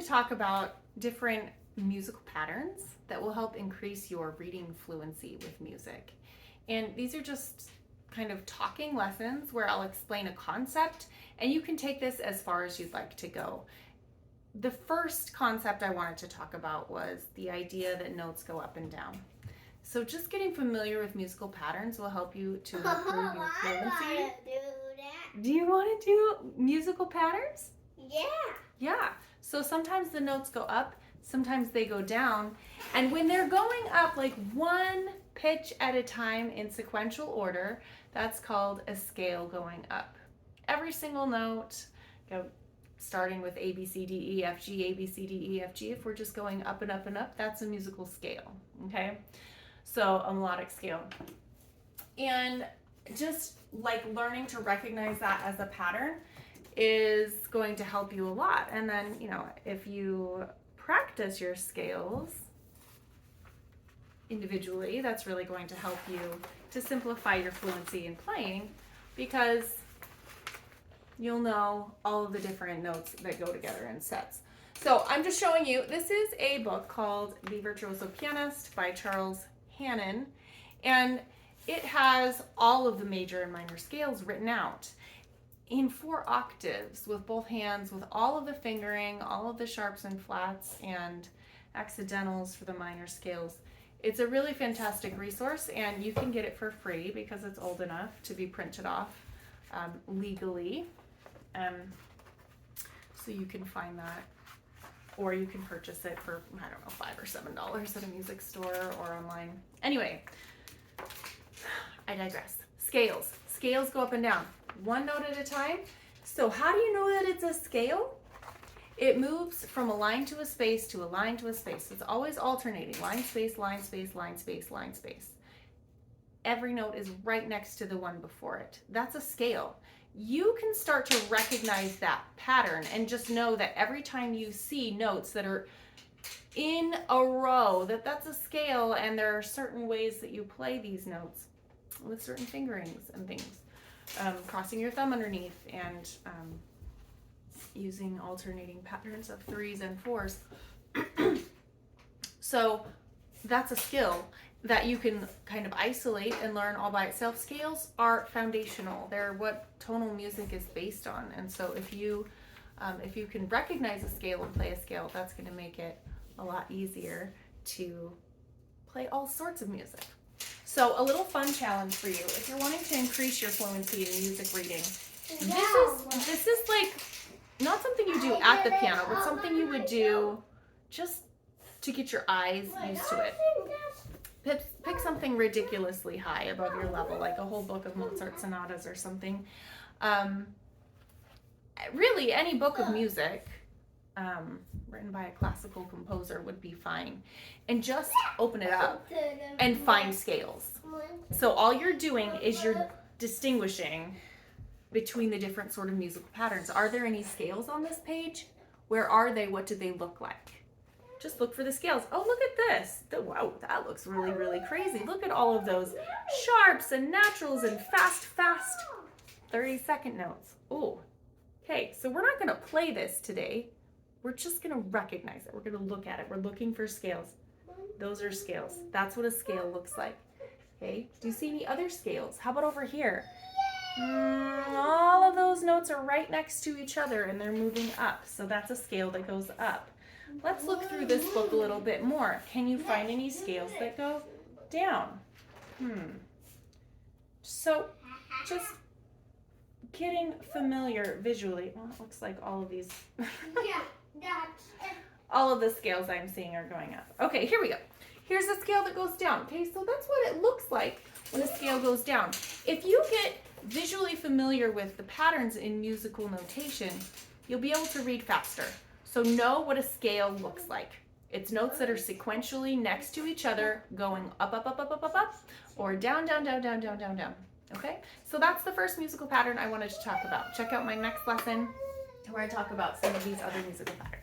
to talk about different musical patterns that will help increase your reading fluency with music. And these are just kind of talking lessons where I'll explain a concept, and you can take this as far as you'd like to go. The first concept I wanted to talk about was the idea that notes go up and down. So just getting familiar with musical patterns will help you to improve your fluency. Do you want to do musical patterns? Yeah. Yeah. So sometimes the notes go up, sometimes they go down. And when they're going up like one pitch at a time in sequential order, that's called a scale going up. Every single note, starting with A, B, C, D, E, F, G, A, B, C, D, E, F, G, if we're just going up and up and up, that's a musical scale, okay? So a melodic scale. And just like learning to recognize that as a pattern is going to help you a lot. And then, if you practice your scales individually, that's really going to help you to simplify your fluency in playing, because you'll know all of the different notes that go together in sets. So I'm just showing you, this is a book called The Virtuoso Pianist by Charles Hannon, and it has all of the major and minor scales written out in 4 octaves with both hands, with all of the fingering, all of the sharps and flats and accidentals for the minor scales. It's a really fantastic resource, and you can get it for free because it's old enough to be printed off legally. So you can find that, or you can purchase it for, I don't know, $5 or $7 at a music store or online. Anyway, I digress. Scales. Scales go up and down, one note at a time. So how do you know that it's a scale? It moves from a line to a space to a line to a space. It's always alternating. Line, space, line, space, line, space, line, space. Every note is right next to the one before it. That's a scale. You can start to recognize that pattern and just know that every time you see notes that are in a row, that's a scale, and there are certain ways that you play these notes with certain fingerings and things. Crossing your thumb underneath and using alternating patterns of 3s and 4s. So that's a skill that you can kind of isolate and learn all by itself. Scales are foundational. They're what tonal music is based on. And so if you can recognize a scale and play a scale, that's going to make it a lot easier to play all sorts of music. So a little fun challenge for you, if you're wanting to increase your fluency in music reading, this is like not something you do at the piano, but something you would do just to get your eyes used to it. Pick something ridiculously high above your level, like a whole book of Mozart sonatas or something. Really, any book of music written by a classical composer would be fine. And just open it up and find scales. So all you're doing is you're distinguishing between the different sort of musical patterns. Are there any scales on this page? Where are they? What do they look like? Just look for the scales. Oh, look at this. Wow, that looks really, really crazy. Look at all of those sharps and naturals and fast 30-second notes. Oh, okay, so we're not gonna play this today. We're just gonna recognize it. We're gonna look at it. We're looking for scales. Those are scales. That's what a scale looks like. Okay, do you see any other scales? How about over here? All of those notes are right next to each other and they're moving up. So that's a scale that goes up. Let's look through this book a little bit more. Can you find any scales that go down? So just getting familiar visually. Well, it looks like all of these, all of the scales I'm seeing are going up. Okay, here we go. Here's a scale that goes down. Okay, so that's what it looks like when a scale goes down. If you get visually familiar with the patterns in musical notation, you'll be able to read faster. So know what a scale looks like. It's notes that are sequentially next to each other, going up, up, up, up, up, up, up, or down, down, down, down, down, down, down. Okay? So that's the first musical pattern I wanted to talk about. Check out my next lesson where I talk about some of these other musical patterns.